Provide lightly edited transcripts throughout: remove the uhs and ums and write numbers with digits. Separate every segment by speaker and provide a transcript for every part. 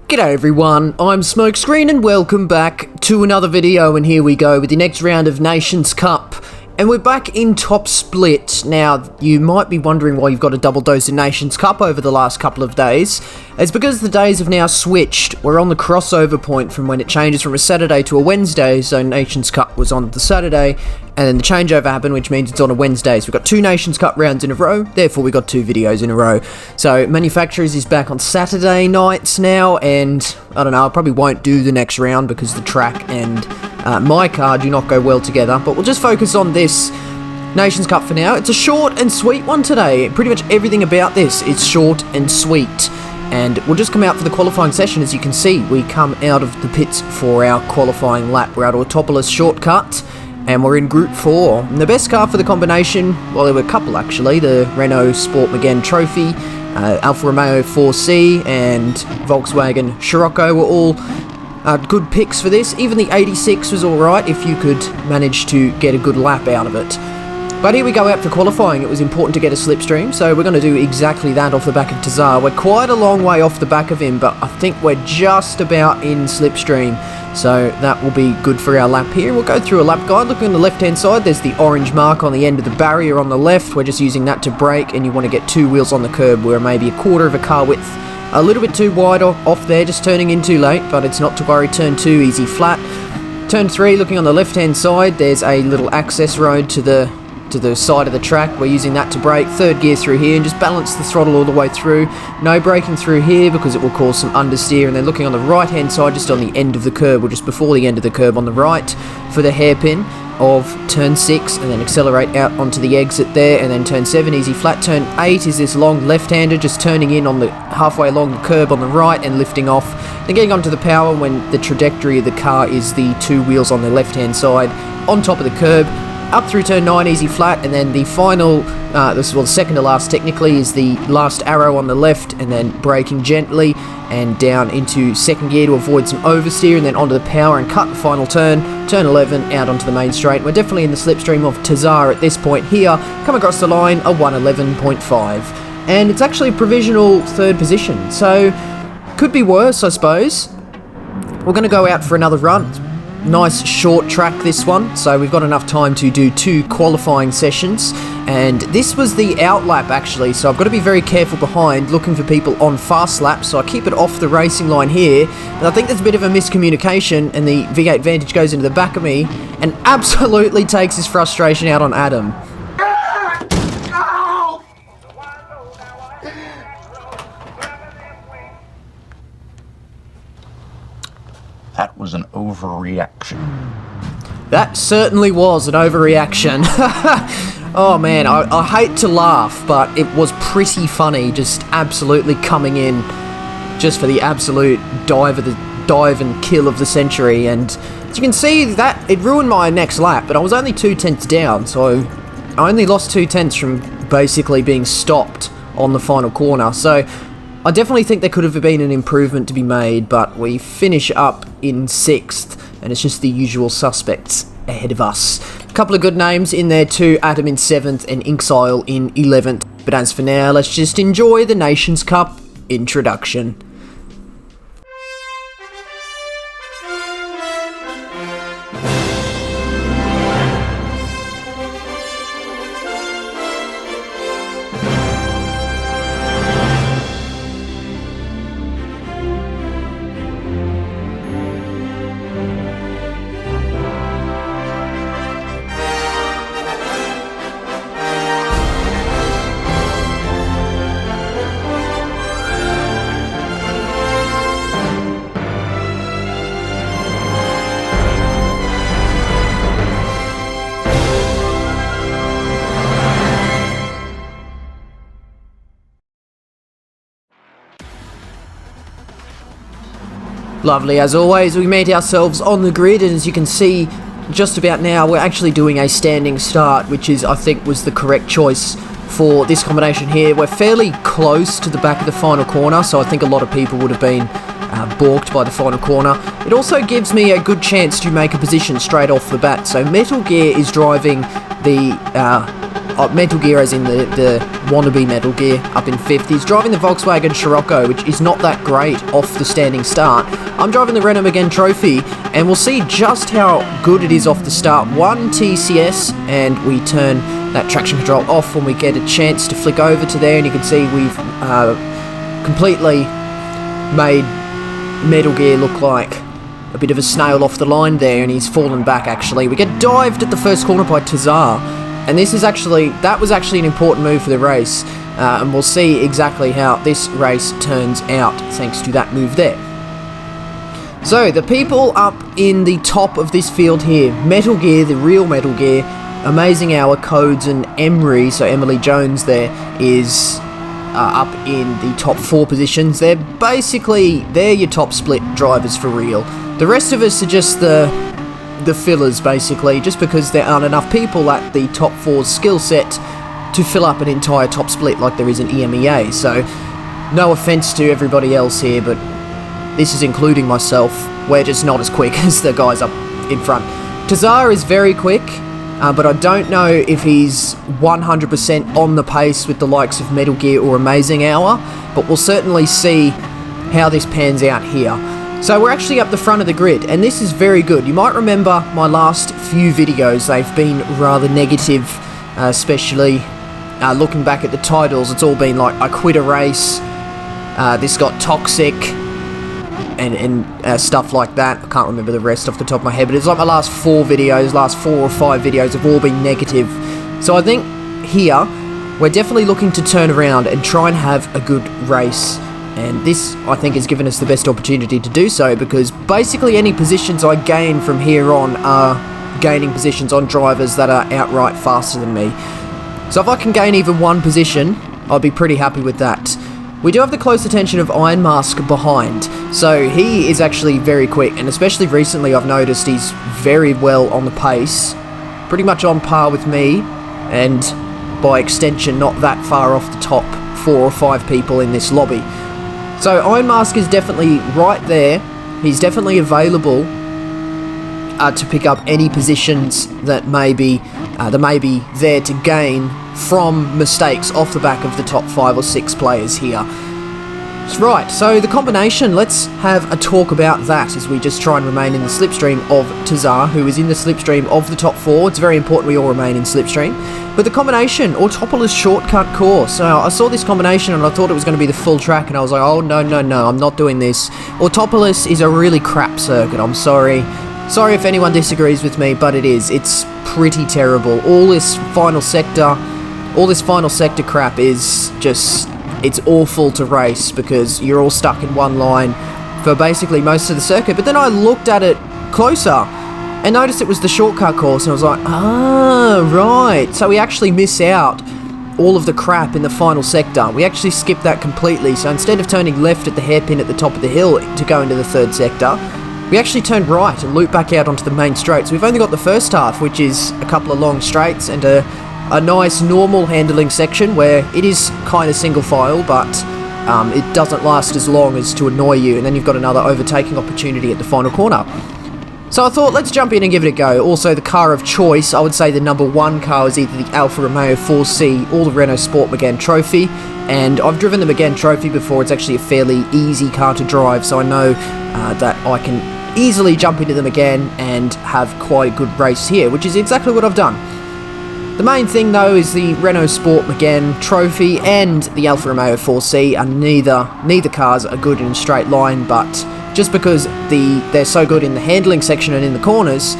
Speaker 1: G'day everyone, I'm Smokescreen and welcome back to another video, and here we go with the next round of Nations Cup. And we're back in top split. Now, you might be wondering why you've got a double dose of Nations Cup over the last couple of days. It's because the days have now switched. We're on the crossover point from when it changes from a Saturday to a Wednesday, so Nations Cup was on the Saturday, and then the changeover happened, which means it's on a Wednesday. So we've got two Nations Cup rounds in a row, therefore we got two videos in a row. So Manufacturers is back on Saturday nights now, and I don't know, I probably won't do the next round because the track and my car do not go well together, but we'll just focus on this Nations Cup for now. It's a short and sweet one today. Pretty much everything about this is short and sweet. And we'll just come out for the qualifying session. As you can see, we come out of the pits for our qualifying lap. We're at Autopolis Shortcut, and we're in Group 4. And the best car for the combination, well, there were a couple actually, the Renault Sport Megane Trophy, Alfa Romeo 4C, and Volkswagen Scirocco were all good picks for this. Even the 86 was alright if you could manage to get a good lap out of it. But here we go out for qualifying. It was important to get a slipstream, so we're going to do exactly that off the back of Tazar. We're quite a long way off the back of him, but I think we're just about in slipstream, so that will be good for our lap here. We'll go through a lap guide. Look on the left-hand side, there's the orange mark on the end of the barrier on the left. We're just using that to brake, and you want to get two wheels on the curb. We're maybe a quarter of a car width. A little bit too wide off there, just turning in too late, but it's not to worry. Turn 2, easy flat. Turn 3, looking on the left-hand side, there's a little access road to the side of the track. We're using that to brake. Third gear through here and just balance the throttle all the way through. No braking through here because it will cause some understeer. And then looking on the right-hand side, just on the end of the curb, or just before the end of the curb on the right, for the hairpin of turn 6, and then accelerate out onto the exit there, and then turn 7, easy flat. Turn 8 is this long left-hander, just turning in on the halfway along the curb on the right and lifting off, then getting onto the power when the trajectory of the car is the two wheels on the left-hand side on top of the curb. Up through turn 9, easy flat, and then the final, the second to last technically, is the last arrow on the left, and then braking gently and down into second gear to avoid some oversteer, and then onto the power and cut the final turn, turn 11, out onto the main straight. We're definitely in the slipstream of Tazar at this point here, come across the line, a 111.5, and it's actually a provisional third position, so could be worse, I suppose. We're going to go out for another run. Nice short track this one, so we've got enough time to do two qualifying sessions, and this was the out lap actually, so I've got to be very careful behind, looking for people on fast laps, so I keep it off the racing line here, but I think there's a bit of a miscommunication, and the V8 Vantage goes into the back of me and absolutely takes his frustration out on Adam.
Speaker 2: That was an overreaction.
Speaker 1: That certainly was an overreaction. Oh man, I hate to laugh, but it was pretty funny, just absolutely coming in just for the absolute dive and kill of the century. And as you can see, that it ruined my next lap, but I was only 2 tenths down, so I only lost 2 tenths from basically being stopped on the final corner. So I definitely think there could have been an improvement to be made, but we finish up in 6th, and it's just the usual suspects ahead of us. A couple of good names in there too, Adam in 7th and Inxile in 11th. But as for now, let's just enjoy the Nations Cup introduction. Lovely, as always, we made ourselves on the grid, and as you can see, just about now, we're actually doing a standing start, which is, I think, was the correct choice for this combination here. We're fairly close to the back of the final corner, so I think a lot of people would have been balked by the final corner. It also gives me a good chance to make a position straight off the bat. So Metal Gear is driving the Metal Gear as in the wannabe Metal Gear, up in 5th. He's driving the Volkswagen Scirocco, which is not that great off the standing start. I'm driving the Renault Megane Trophy, and we'll see just how good it is off the start. 1 TCS, and we turn that traction control off when we get a chance to flick over to there, and you can see we've completely made Metal Gear look like a bit of a snail off the line there, and he's fallen back actually. We get dived at the first corner by Tazar, and that was actually an important move for the race, and we'll see exactly how this race turns out thanks to that move there. So, the people up in the top of this field here, Metal Gear, the real Metal Gear, Amazing Hour, Codes, and Emery, so Emily Jones there, is up in the top 4 positions. They're your top split drivers for real. The rest of us are just the fillers, basically, just because there aren't enough people at the top 4's skill set to fill up an entire top split like there is in EMEA. So, no offense to everybody else here, but this is including myself. We're just not as quick as the guys up in front. Tazar is very quick, but I don't know if he's 100% on the pace with the likes of Metal Gear or Amazing Hour, but we'll certainly see how this pans out here. So we're actually up the front of the grid, and this is very good. You might remember my last few videos, they've been rather negative, especially looking back at the titles. It's all been like, I quit a race, this got toxic, and stuff like that. I can't remember the rest off the top of my head, but it's like my last 4 or 5 videos have all been negative. So I think here, we're definitely looking to turn around and try and have a good race. And this, I think, has given us the best opportunity to do so, because basically any positions I gain from here on are gaining positions on drivers that are outright faster than me. So if I can gain even 1 position, I'll be pretty happy with that. We do have the close attention of Iron Mask behind, so he is actually very quick, and especially recently I've noticed he's very well on the pace, pretty much on par with me, and by extension not that far off the top 4 or 5 people in this lobby. So Iron Mask is definitely right there. He's definitely available to pick up any positions that may be there to gain from mistakes off the back of the top 5 or 6 players here. Right, so the combination, let's have a talk about that as we just try and remain in the slipstream of Tazar, who is in the slipstream of the top 4. It's very important we all remain in slipstream. But the combination, Autopolis Shortcut Course. I saw this combination and I thought it was going to be the full track, and I was like, oh no, I'm not doing this. Autopolis is a really crap circuit, I'm sorry. Sorry if anyone disagrees with me, but it is. It's pretty terrible. All this final sector crap is just, it's awful to race because you're all stuck in one line for basically most of the circuit. But then I looked at it closer and noticed it was the shortcut course, and I was like, right. So we actually miss out all of the crap in the final sector. We actually skip that completely. So instead of turning left at the hairpin at the top of the hill to go into the 3rd sector, we actually turned right and loop back out onto the main straight. So we've only got the first half, which is a couple of long straights and a nice normal handling section where it is kind of single file, but it doesn't last as long as to annoy you, and then you've got another overtaking opportunity at the final corner. So I thought, let's jump in and give it a go. Also, the car of choice, I would say the number 1 car is either the Alfa Romeo 4C or the Renault Sport Megane Trophy, and I've driven the Megane Trophy before. It's actually a fairly easy car to drive, so I know that I can easily jump into them again and have quite a good race here, which is exactly what I've done. The main thing though is the Renault Sport Megane Trophy and the Alfa Romeo 4C are neither cars are good in a straight line, but just because they're so good in the handling section and in the corners,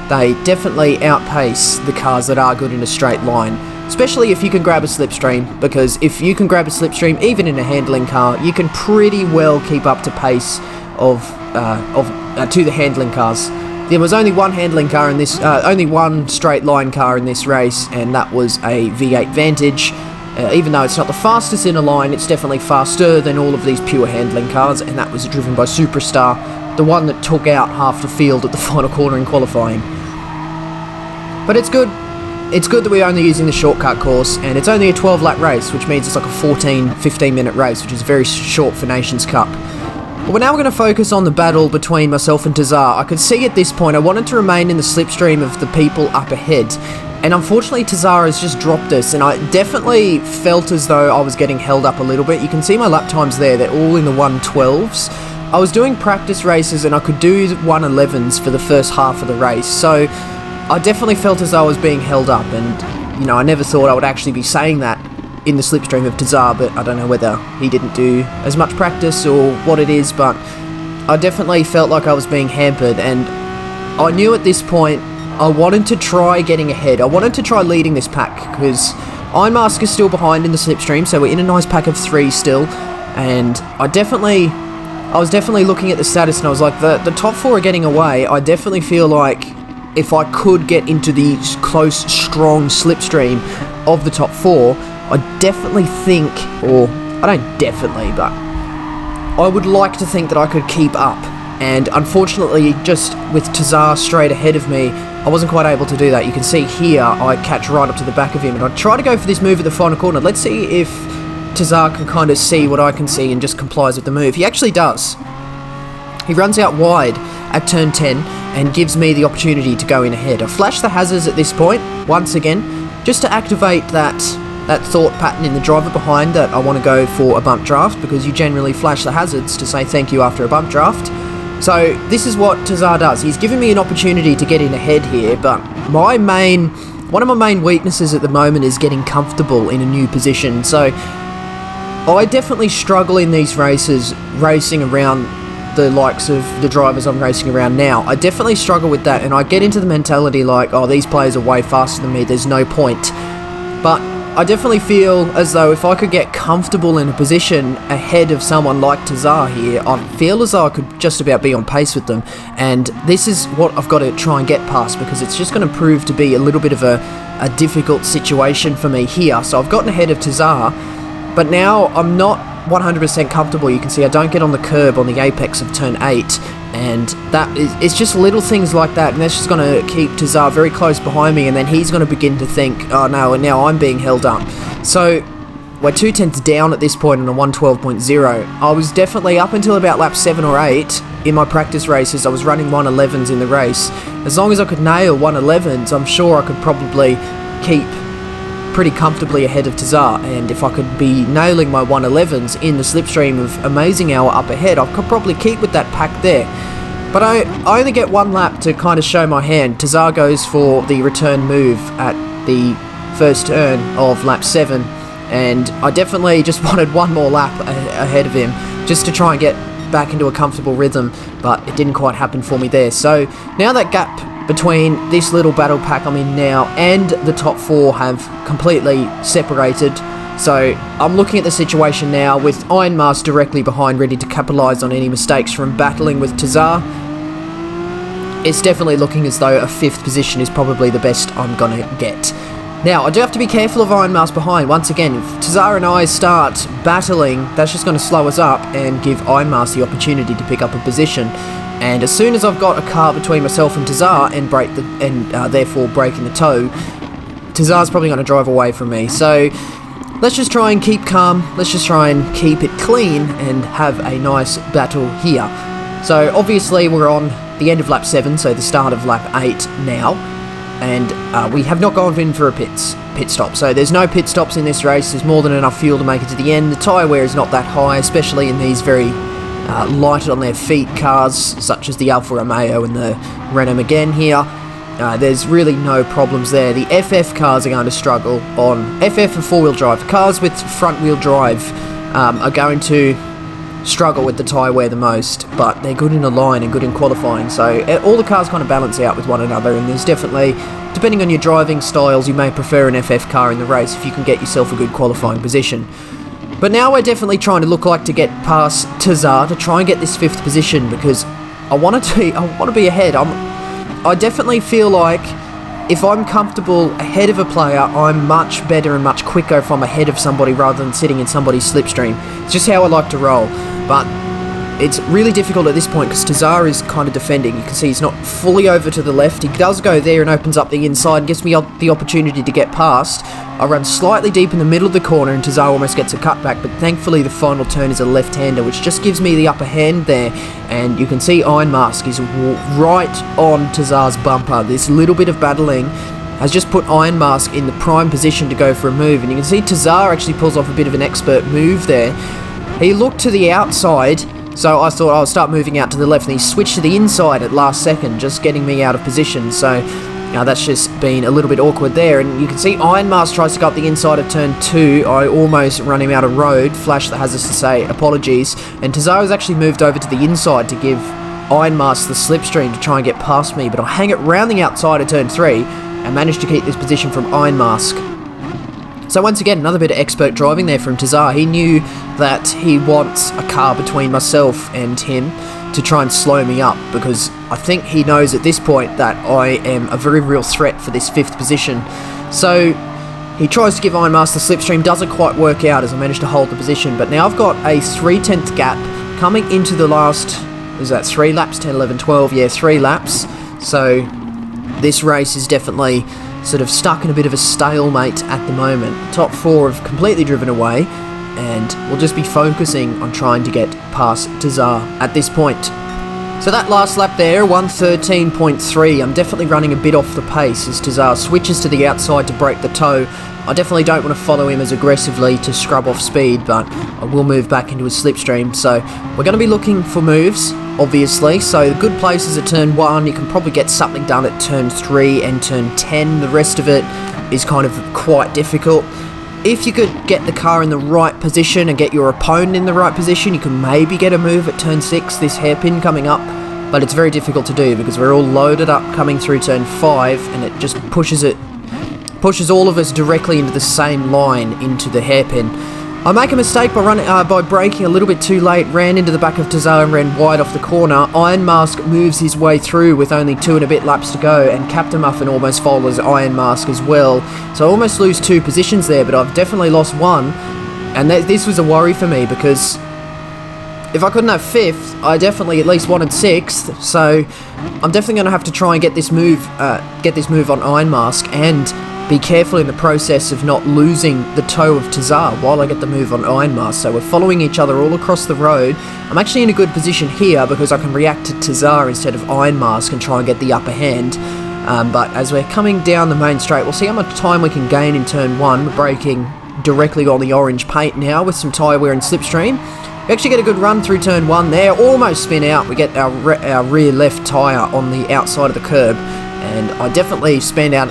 Speaker 1: they definitely outpace the cars that are good in a straight line, especially if you can grab a slipstream, because if you can grab a slipstream even in a handling car, you can pretty well keep up to pace to the handling cars. There was only one handling car in this, only one straight line car in this race, and that was a V8 Vantage. Even though it's not the fastest in a line, it's definitely faster than all of these pure handling cars, and that was driven by Superstar, the one that took out half the field at the final corner in qualifying. But it's good. It's good that we're only using the shortcut course, and it's only a 12 lap race, which means it's like a 15 minute race, which is very short for Nations Cup. But we're now going to focus on the battle between myself and ToughRam. I could see at this point I wanted to remain in the slipstream of the people up ahead. And unfortunately ToughRam has just dropped us, and I definitely felt as though I was getting held up a little bit. You can see my lap times there, they're all in the 112s. I was doing practice races and I could do 111s for the first half of the race, so I definitely felt as though I was being held up, and you know, I never thought I would actually be saying that in the slipstream of ToughRam, but I don't know whether he didn't do as much practice or what it is, but I definitely felt like I was being hampered, and I knew at this point I wanted to try getting ahead. I wanted to try leading this pack, because Ironmask is still behind in the slipstream, so we're in a nice pack of 3 still, and I was definitely looking at the status and I was like, the top 4 are getting away. I definitely feel like if I could get into the close, strong slipstream of the top 4, I definitely think, or I don't definitely, but I would like to think that I could keep up. And unfortunately, just with ToughRam straight ahead of me, I wasn't quite able to do that. You can see here, I catch right up to the back of him, and I try to go for this move at the final corner. Let's see if ToughRam can kind of see what I can see and just complies with the move. He actually does. He runs out wide at turn 10 and gives me the opportunity to go in ahead. I flash the hazards at this point, once again, just to activate that thought pattern in the driver behind that I want to go for a bump draft, because you generally flash the hazards to say thank you after a bump draft. So this is what ToughRam does. He's given me an opportunity to get in ahead here, but one of my main weaknesses at the moment is getting comfortable in a new position. So I definitely struggle in these races, racing around the likes of the drivers I'm racing around now. I definitely struggle with that, and I get into the mentality like, oh, these players are way faster than me, there's no point. But I definitely feel as though if I could get comfortable in a position ahead of someone like ToughRam here, I feel as though I could just about be on pace with them. And this is what I've got to try and get past, because it's just going to prove to be a little bit of a difficult situation for me here. So I've gotten ahead of ToughRam, but now I'm not 100% comfortable. You can see I don't get on the curb on the apex of turn 8, and it's just little things like that, and that's just going to keep ToughRam very close behind me, and then he's going to begin to think, oh no, and now I'm being held up. So we're 2 tenths down at this point on a 112.0. I was definitely, up until about lap 7 or 8 in my practice races, I was running 111s in the race. As long as I could nail 111s, I'm sure I could probably keep pretty comfortably ahead of ToughRam, and if I could be nailing my 111s in the slipstream of Amazing Hour up ahead, I could probably keep with that pack there. But I only get one lap to kind of show my hand. ToughRam goes for the return move at the first turn of lap 7, and I definitely just wanted one more lap ahead of him just to try and get back into a comfortable rhythm, but it didn't quite happen for me there. So now that gap between this little battle pack I'm in now and the top 4 have completely separated. So I'm looking at the situation now with Ironmask directly behind, ready to capitalise on any mistakes from battling with ToughRam. It's definitely looking as though a 5th position is probably the best I'm going to get. Now, I do have to be careful of Ironmask behind. Once again, if ToughRam and I start battling, that's just going to slow us up and give Ironmask the opportunity to pick up a position. And as soon as I've got a car between myself and ToughRam and therefore breaking the toe, ToughRam's probably going to drive away from me. So let's just try and keep calm. Let's just try and keep it clean and have a nice battle here. So obviously we're on the end of lap 7, so the start of lap 8 now. And we have not gone in for a pit stop. So there's no pit stops in this race. There's more than enough fuel to make it to the end. The tyre wear is not that high, especially in these very light on their feet cars, such as the R4M and the Renault again here. There's really no problems there. The FF cars are going to struggle on FF and 4-wheel drive. Cars with front-wheel drive are going to struggle with the tyre wear the most, but they're good in a line and good in qualifying, so all the cars kind of balance out with one another, and there's definitely, depending on your driving styles, you may prefer an FF car in the race if you can get yourself a good qualifying position. But now we're definitely trying to look like to get past ToughRam to try and get this 5th position, because I want to be ahead. I definitely feel like if I'm comfortable ahead of a player, I'm much better and much quicker if I'm ahead of somebody rather than sitting in somebody's slipstream. It's just how I like to roll. But it's really difficult at this point because ToughRam is kind of defending. You can see he's not fully over to the left. He does go there and opens up the inside and gives me the opportunity to get past. I run slightly deep in the middle of the corner and ToughRam almost gets a cutback, but thankfully the final turn is a left-hander, which just gives me the upper hand there. And you can see Iron Mask is right on ToughRam's bumper. This little bit of battling has just put Iron Mask in the prime position to go for a move, and you can see ToughRam actually pulls off a bit of an expert move there. He looked to the outside, so I thought I'll start moving out to the left, and he switched to the inside at last second, just getting me out of position. So that's just been a little bit awkward there, and you can see Iron Mask tries to go up the inside of turn 2. I almost run him out of road. Flash that has us to say apologies, and ToughRam's actually moved over to the inside to give Iron Mask the slipstream to try and get past me, but I hang it round the outside of turn 3 and managed to keep this position from Iron Mask. So once again, another bit of expert driving there from ToughRam. He knew that he wants a car between myself and him to try and slow me up, because I think he knows at this point that I am a very real threat for this 5th position. So he tries to give Iron Mask the slipstream, doesn't quite work out as I manage to hold the position, but now I've got a 3/10 gap coming into the last, is that 3 laps, 10, 11, 12, yeah, 3 laps. So this race is definitely sort of stuck in a bit of a stalemate at the moment. Top 4 have completely driven away, and we'll just be focusing on trying to get past ToughRam at this point. So that last lap there, 1:13.3, I'm definitely running a bit off the pace as ToughRam switches to the outside to break the toe. I definitely don't want to follow him as aggressively to scrub off speed, but I will move back into his slipstream. So we're going to be looking for moves, obviously. So the good places at turn 1, you can probably get something done at turn 3 and turn 10. The rest of it is kind of quite difficult. If you could get the car in the right position and get your opponent in the right position, you can maybe get a move at turn 6, this hairpin coming up, but it's very difficult to do because we're all loaded up coming through turn 5, and it just pushes all of us directly into the same line into the hairpin. I make a mistake by braking a little bit too late, ran into the back of ToughRam and ran wide off the corner. Iron Mask moves his way through with only 2 and a bit laps to go, and Captain Muffin almost follows Iron Mask as well. So I almost lose 2 positions there, but I've definitely lost 1, and this was a worry for me because if I couldn't have 5th, I definitely at least wanted 6th. So I'm definitely going to have to try and get this move on Iron Mask, and be careful in the process of not losing the toe of ToughRam while I get the move on Iron Mask. So we're following each other all across the road. I'm actually in a good position here because I can react to ToughRam instead of Iron Mask and try and get the upper hand. But as we're coming down the main straight, we'll see how much time we can gain in turn 1. We're braking directly on the orange paint now with some tyre wear and slipstream. We actually get a good run through turn 1 there, almost spin out. We get our rear left tyre on the outside of the curb. And I definitely spun out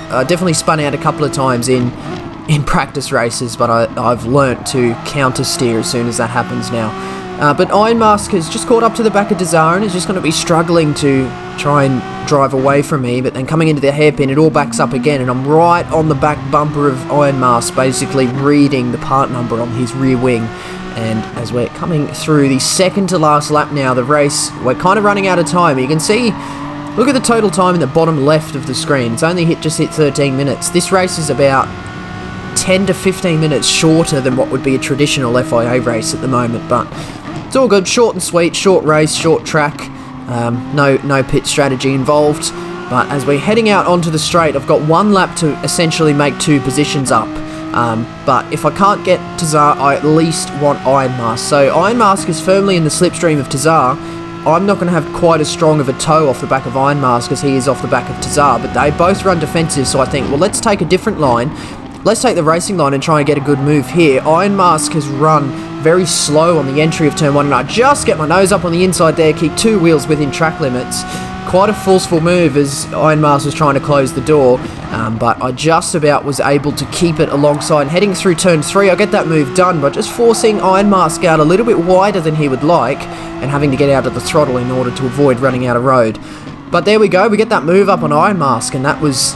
Speaker 1: a couple of times in practice races, but I've learnt to counter steer as soon as that happens now. But Iron Mask has just caught up to the back of ToughRam and is just going to be struggling to try and drive away from me, but then coming into the hairpin, it all backs up again, and I'm right on the back bumper of Iron Mask, basically reading the part number on his rear wing. And as we're coming through the second to last lap now, the race, we're kind of running out of time. You can see, look at the total time in the bottom left of the screen. It's only just hit 13 minutes. This race is about 10 to 15 minutes shorter than what would be a traditional FIA race at the moment, but it's all good. Short and sweet, short race, short track. No pit strategy involved. But as we're heading out onto the straight, I've got 1 lap to essentially make 2 positions up. But if I can't get ToughRam, I at least want Iron Mask. So Iron Mask is firmly in the slipstream of ToughRam. I'm not going to have quite as strong of a toe off the back of Iron Mask as he is off the back of ToughRam, but they both run defensive, so I think, well, let's take a different line. Let's take the racing line and try and get a good move here. Iron Mask has run very slow on the entry of turn 1, and I just get my nose up on the inside there, keep 2 wheels within track limits. Quite a forceful move as Iron Mask was trying to close the door, but I just about was able to keep it alongside. Heading through turn 3, I get that move done by just forcing Iron Mask out a little bit wider than he would like, and having to get out of the throttle in order to avoid running out of road. But there we go, we get that move up on Iron Mask, and that was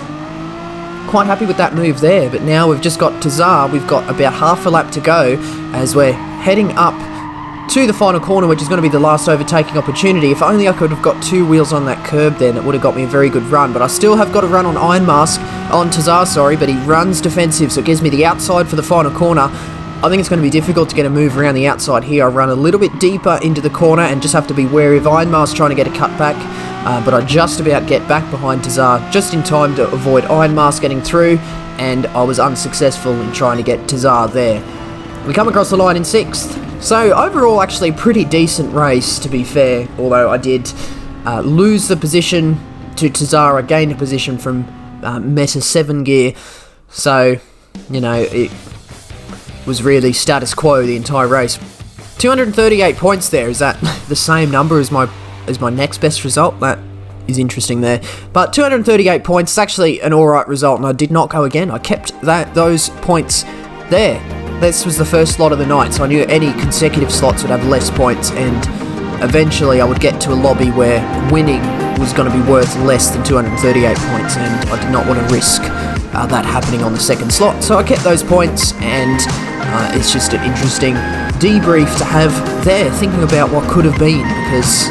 Speaker 1: quite happy with that move there. But now we've just got ToughRam, we've got about half a lap to go as we're heading up to the final corner, which is going to be the last overtaking opportunity. If only I could have got 2 wheels on that curb then, it would have got me a very good run. But I still have got to run on ToughRam, sorry, but he runs defensive, so it gives me the outside for the final corner. I think it's going to be difficult to get a move around the outside here. I run a little bit deeper into the corner and just have to be wary of Ironmask trying to get a cutback. But I just about get back behind Tazar just in time to avoid Ironmask getting through, and I was unsuccessful in trying to get Tazar there. We come across the line in 6th. So overall, actually a pretty decent race, to be fair, although I did lose the position to Tazar. I gained a position from Meta 7 gear, so, you know, it was really status quo the entire race. 238 points there. Is that the same number as my next best result? That is interesting there. But 238 points is actually an alright result, and I did not go again. I kept those points there. This was the first slot of the night, so I knew any consecutive slots would have less points, and eventually I would get to a lobby where winning was going to be worth less than 238 points, and I did not want to risk that happening on the second slot. So I kept those points, and it's just an interesting debrief to have there, thinking about what could have been, because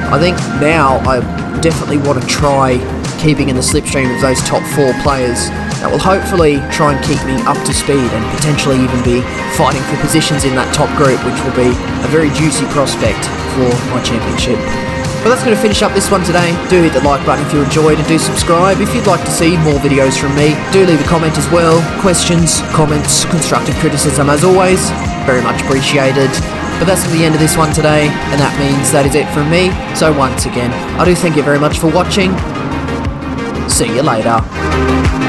Speaker 1: I think now I definitely want to try keeping in the slipstream of those top 4 players. That will hopefully try and keep me up to speed and potentially even be fighting for positions in that top group, which will be a very juicy prospect for my championship. But that's going to finish up this one today. Do hit the like button if you enjoyed, and do subscribe if you'd like to see more videos from me. Do leave a comment as well. Questions, comments, constructive criticism as always, very much appreciated. But that's the end of this one today, and that means that is it from me. So once again, I do thank you very much for watching. See you later.